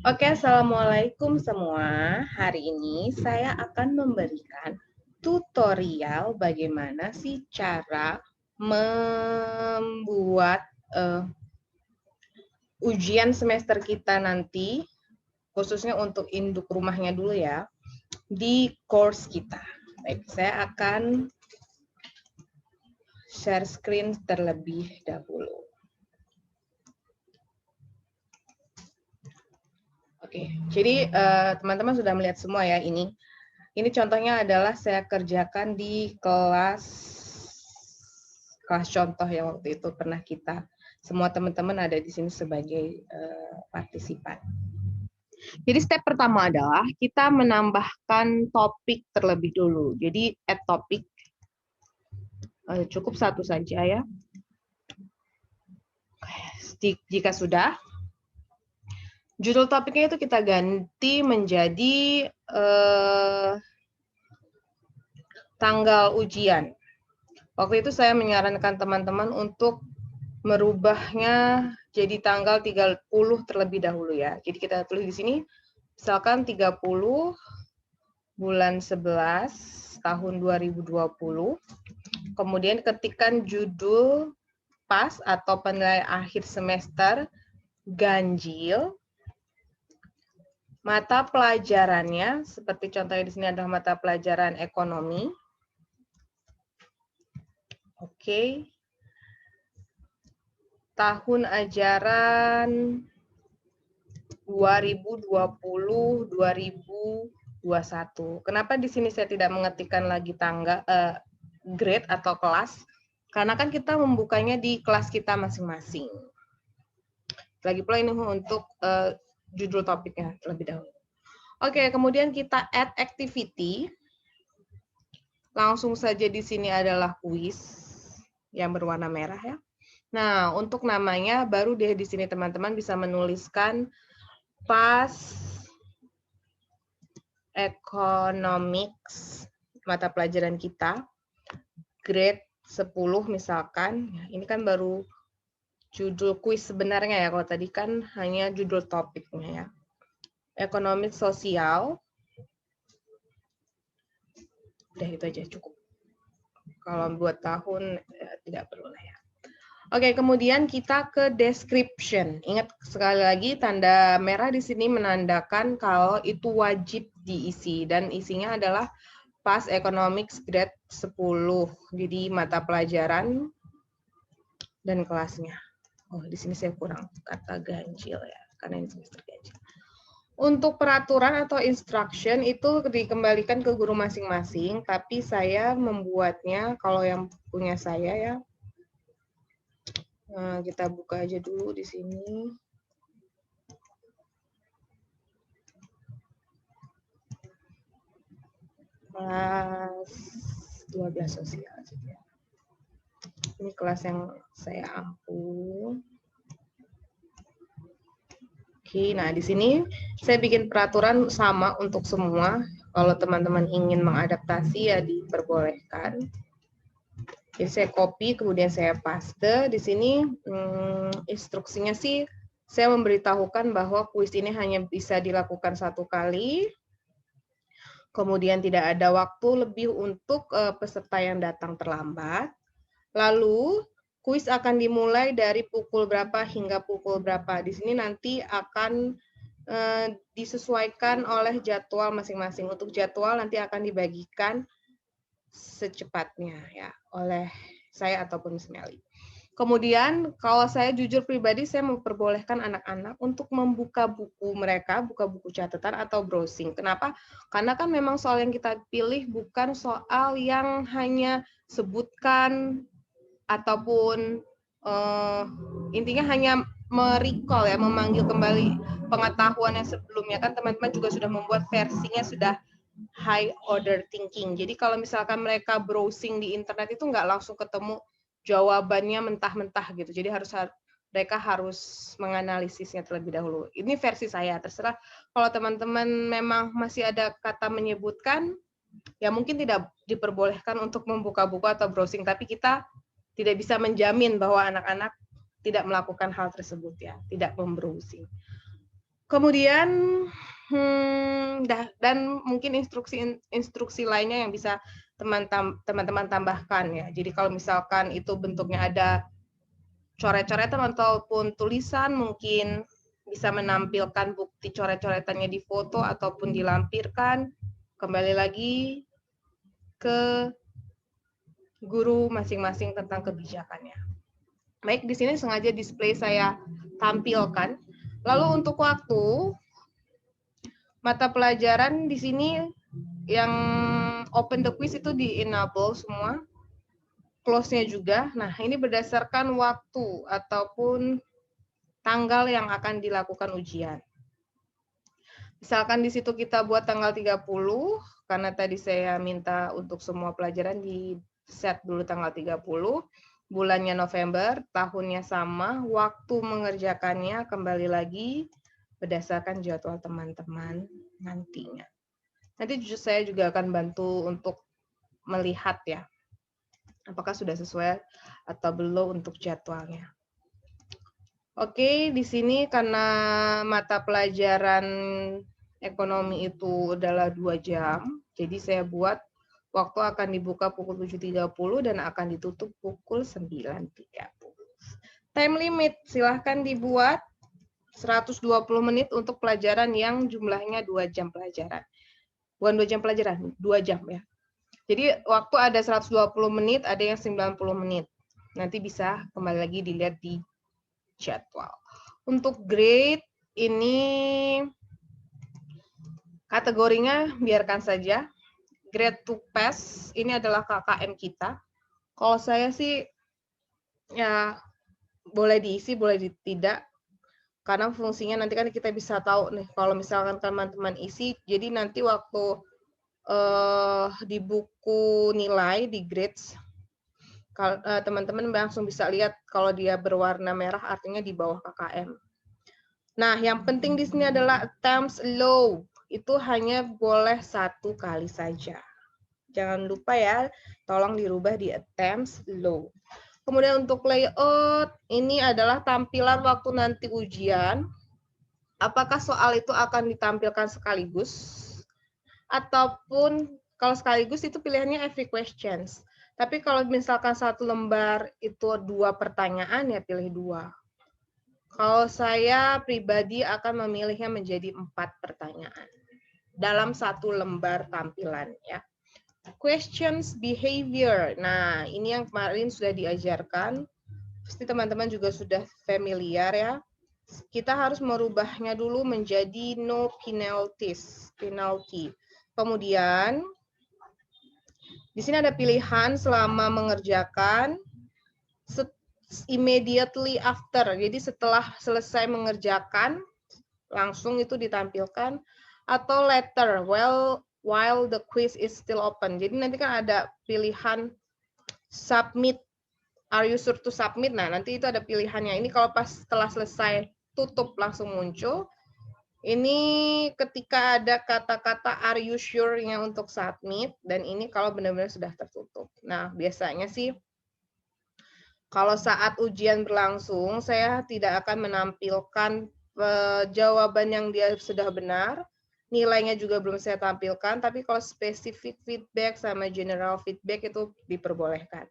Oke, Assalamualaikum semua. Hari ini saya akan memberikan tutorial bagaimana sih cara membuat ujian semester kita nanti, khususnya untuk induk rumahnya dulu ya, di course kita. Baik, saya akan share screen terlebih dahulu. Oke, jadi teman-teman sudah melihat semua ya ini. Ini contohnya adalah saya kerjakan di kelas contoh yang waktu itu pernah kita semua teman-teman ada di sini sebagai partisipan. Jadi step pertama adalah kita menambahkan topik terlebih dulu. Jadi add topik cukup satu saja ya. Jika sudah, judul topiknya itu kita ganti menjadi tanggal ujian. Waktu itu saya menyarankan teman-teman untuk merubahnya jadi tanggal 30 terlebih dahulu ya. Jadi kita tulis di sini, misalkan 30 bulan 11 tahun 2020. Kemudian ketikkan judul pas atau penilaian akhir semester ganjil. Mata pelajarannya, seperti contohnya di sini adalah mata pelajaran ekonomi. Oke. Tahun ajaran 2020-2021. Kenapa di sini saya tidak mengetikkan lagi tanggal grade atau kelas? Karena kan kita membukanya di kelas kita masing-masing. Lagi pula ini untuk judul topiknya terlebih dahulu. Oke, kemudian kita add activity. Langsung saja di sini adalah quiz yang berwarna merah ya. Nah, untuk namanya baru deh di sini teman-teman bisa menuliskan pas economics mata pelajaran kita grade 10 misalkan. Ini kan baru judul kuis sebenarnya ya, kalau tadi kan hanya judul topiknya ya. Ekonomi sosial. Udah itu aja cukup. Kalau buat tahun ya, tidak perlu lah ya. Oke, kemudian kita ke description. Ingat sekali lagi tanda merah di sini menandakan kalau itu wajib diisi dan isinya adalah pas economics grade 10. Jadi mata pelajaran dan kelasnya. Oh, di sini saya kurang kata ganjil ya, karena ini semester ganjil. Untuk peraturan atau instruction itu dikembalikan ke guru masing-masing, tapi saya membuatnya kalau yang punya saya ya. Nah, kita buka aja dulu di sini. Kelas 12 sosial. Ini kelas yang saya ampu. Oke, nah di sini saya bikin peraturan sama untuk semua. Kalau teman-teman ingin mengadaptasi ya diperbolehkan. Jadi saya copy, kemudian saya paste. Di sini instruksinya sih saya memberitahukan bahwa kuis ini hanya bisa dilakukan satu kali. Kemudian tidak ada waktu lebih untuk peserta yang datang terlambat. Lalu kuis akan dimulai dari pukul berapa hingga pukul berapa. Di sini nanti akan disesuaikan oleh jadwal masing-masing. Untuk jadwal nanti akan dibagikan secepatnya ya oleh saya ataupun Miss Melly. Kemudian kalau saya jujur pribadi saya memperbolehkan anak-anak untuk membuka buku mereka, buka buku catatan atau browsing. Kenapa? Karena kan memang soal yang kita pilih bukan soal yang hanya sebutkan ataupun intinya hanya merecall ya, memanggil kembali pengetahuan yang sebelumnya. Kan teman-teman juga sudah membuat versinya sudah high order thinking. Jadi kalau misalkan mereka browsing di internet itu nggak langsung ketemu jawabannya mentah-mentah gitu. Jadi mereka harus menganalisisnya terlebih dahulu. Ini versi saya, terserah kalau teman-teman memang masih ada kata menyebutkan, ya mungkin tidak diperbolehkan untuk membuka buku atau browsing, tapi kita tidak bisa menjamin bahwa anak-anak tidak melakukan hal tersebut ya, tidak membrowsing. Kemudian dan mungkin instruksi lainnya yang bisa teman-teman tambahkan ya. Jadi kalau misalkan itu bentuknya ada coret-coretan ataupun tulisan, mungkin bisa menampilkan bukti coret-coretannya di foto ataupun dilampirkan. Kembali lagi ke guru masing-masing tentang kebijakannya. Baik, di sini sengaja display saya tampilkan. Lalu untuk waktu, mata pelajaran di sini yang open the quiz itu di enable semua, close-nya juga. Nah, ini berdasarkan waktu ataupun tanggal yang akan dilakukan ujian. Misalkan di situ kita buat tanggal 30, karena tadi saya minta untuk semua pelajaran di set dulu tanggal 30, bulannya November, tahunnya sama, waktu mengerjakannya kembali lagi berdasarkan jadwal teman-teman nantinya. Nanti saya juga akan bantu untuk melihat ya, apakah sudah sesuai atau belum untuk jadwalnya. Oke, di sini karena mata pelajaran ekonomi itu adalah 2 jam, jadi saya buat waktu akan dibuka pukul 7.30 dan akan ditutup pukul 9.30. Time limit silahkan dibuat 120 menit untuk pelajaran yang jumlahnya 2 jam pelajaran. Bukan 2 jam pelajaran, 2 jam ya. Jadi waktu ada 120 menit, ada yang 90 menit. Nanti bisa kembali lagi dilihat di jadwal. Untuk grade ini kategorinya biarkan saja. Grade to pass ini adalah KKM kita. Kalau saya sih ya boleh diisi, boleh tidak. Karena fungsinya nanti kan kita bisa tahu nih kalau misalkan teman-teman isi, jadi nanti waktu di buku nilai di grades teman-teman langsung bisa lihat kalau dia berwarna merah artinya di bawah KKM. Nah, yang penting di sini adalah attempts low. Itu hanya boleh 1 kali saja. Jangan lupa ya, tolong dirubah di attempts low. Kemudian untuk layout, ini adalah tampilan waktu nanti ujian. Apakah soal itu akan ditampilkan sekaligus? Ataupun kalau sekaligus itu pilihannya every questions. Tapi kalau misalkan 1 lembar itu 2 pertanyaan, ya pilih 2. Kalau saya pribadi akan memilihnya menjadi 4 pertanyaan dalam 1 lembar tampilan ya. Questions behavior. Nah, ini yang kemarin sudah diajarkan. Pasti teman-teman juga sudah familiar ya. Kita harus merubahnya dulu menjadi no penalties, penalty. Kemudian di sini ada pilihan selama mengerjakan, immediately after. Jadi setelah selesai mengerjakan langsung itu ditampilkan, atau later while the quiz is still open. Jadi nanti kan ada pilihan submit, are you sure to submit? Nah, nanti itu ada pilihannya. Ini kalau pas setelah selesai tutup langsung muncul. Ini ketika ada kata-kata are you sure-nya untuk submit, dan ini kalau benar-benar sudah tertutup. Nah, biasanya sih kalau saat ujian berlangsung, saya tidak akan menampilkan jawaban yang dia sudah benar, nilainya juga belum saya tampilkan, tapi kalau spesifik feedback sama general feedback itu diperbolehkan.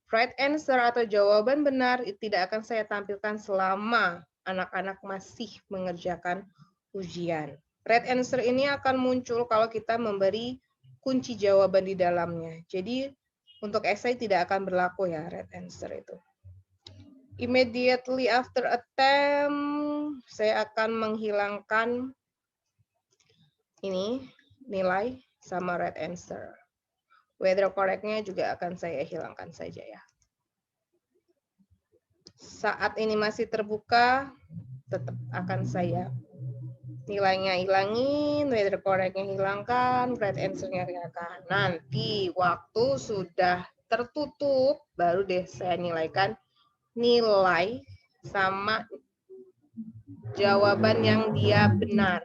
Right answer atau jawaban benar tidak akan saya tampilkan selama anak-anak masih mengerjakan ujian. Right answer ini akan muncul kalau kita memberi kunci jawaban di dalamnya. Jadi untuk essay tidak akan berlaku ya right answer itu. Immediately after attempt, saya akan menghilangkan ini nilai sama right answer. Whether correct-nya juga akan saya hilangkan saja ya. Saat ini masih terbuka, tetap akan saya nilainya hilangin, whether correct-nya hilangkan, right answer-nya hilangkan. Nanti waktu sudah tertutup, baru deh saya nilaikan nilai sama jawaban yang dia benar.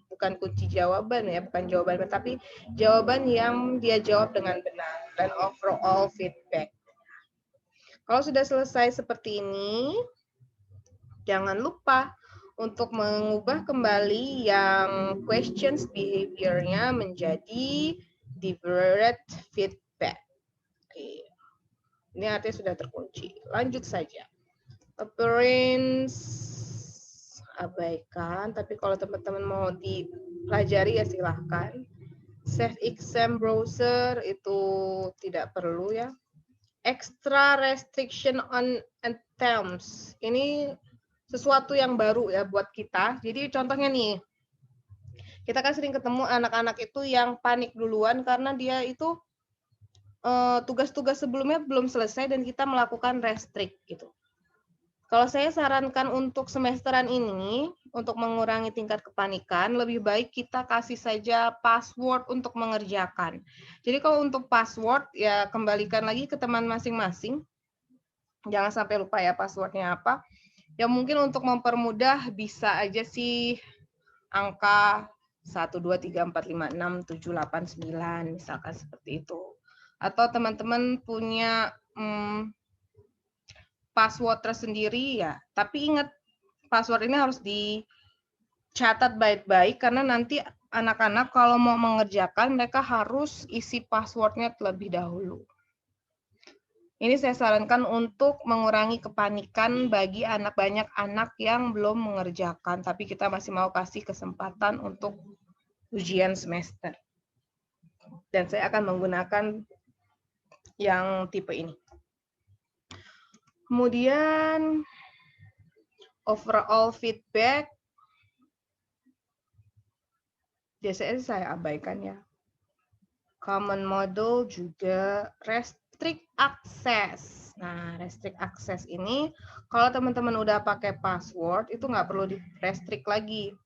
Bukan kunci jawaban ya, bukan jawaban, tapi jawaban yang dia jawab dengan benar dan overall feedback. Kalau sudah selesai seperti ini, jangan lupa untuk mengubah kembali yang questions behavior-nya menjadi deliberate feedback. Oke. Ini artinya sudah terkunci. Lanjut saja. Appearance abaikan, tapi kalau teman-teman mau dipelajari ya silahkan. Save exam browser itu tidak perlu ya. Extra restriction on attempts. Ini sesuatu yang baru ya buat kita. Jadi contohnya nih, kita kan sering ketemu anak-anak itu yang panik duluan karena dia itu tugas-tugas sebelumnya belum selesai dan kita melakukan restrict gitu. Kalau saya sarankan untuk semesteran ini, untuk mengurangi tingkat kepanikan, lebih baik kita kasih saja password untuk mengerjakan. Jadi kalau untuk password, ya kembalikan lagi ke teman masing-masing. Jangan sampai lupa ya passwordnya apa. Ya mungkin untuk mempermudah bisa aja sih angka 1, 2, 3, 4, 5, 6, 7, 8, 9, misalkan seperti itu. Atau teman-teman punya password tersendiri ya, tapi ingat password ini harus dicatat baik-baik karena nanti anak-anak kalau mau mengerjakan mereka harus isi passwordnya terlebih dahulu. Ini saya sarankan untuk mengurangi kepanikan bagi banyak anak yang belum mengerjakan, tapi kita masih mau kasih kesempatan untuk ujian semester. Dan saya akan menggunakan yang tipe ini. Kemudian overall feedback, biasanya saya abaikan ya. Common model juga restrict access. Nah, restrict access ini, kalau teman-teman udah pakai password, itu nggak perlu di restrict lagi.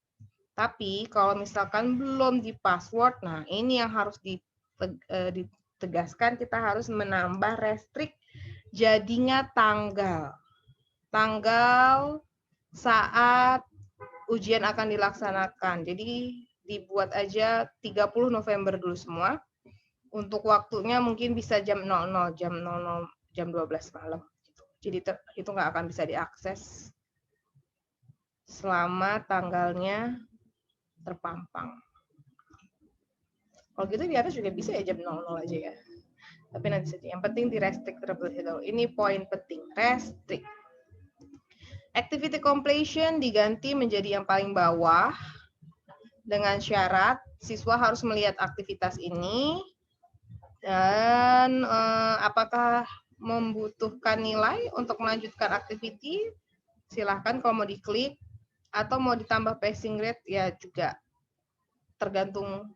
Tapi kalau misalkan belum di password, nah ini yang harus ditegaskan, kita harus menambah restrict jadinya tanggal. Tanggal saat ujian akan dilaksanakan. Jadi dibuat aja 30 November dulu semua. Untuk waktunya mungkin bisa jam 00, jam 12 malam. Jadi itu nggak akan bisa diakses selama tanggalnya terpampang. Kalau gitu di atas juga bisa ya jam 00 aja ya. Tapi nanti saja. Yang penting di restrict terlebih dahulu. Ini poin penting. Restrict. Activity completion diganti menjadi yang paling bawah dengan syarat siswa harus melihat aktivitas ini dan apakah membutuhkan nilai untuk melanjutkan activity, silahkan kalau mau diklik, atau mau ditambah passing grade ya juga tergantung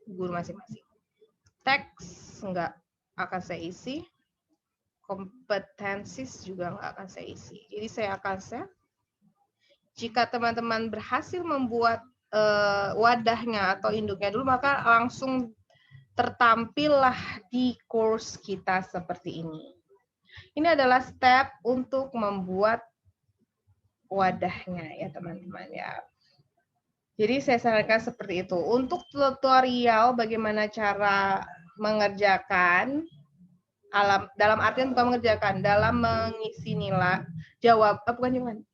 guru masing-masing. Teks nggak akan saya isi, kompetensis juga nggak akan saya isi. Jadi saya akan save. Jika teman-teman berhasil membuat wadahnya atau induknya dulu, maka langsung tertampillah di course kita seperti ini. Ini adalah step untuk membuat wadahnya ya teman-teman ya. Jadi saya sarankan seperti itu. Untuk tutorial bagaimana cara mengerjakan dalam artian bukan mengerjakan, dalam mengisi nilai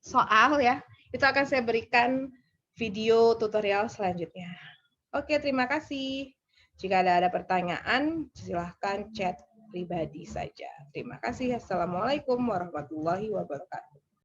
soal ya, itu akan saya berikan video tutorial selanjutnya. Oke, terima kasih. Jika ada pertanyaan, silahkan chat pribadi saja. Terima kasih. Assalamualaikum warahmatullahi wabarakatuh.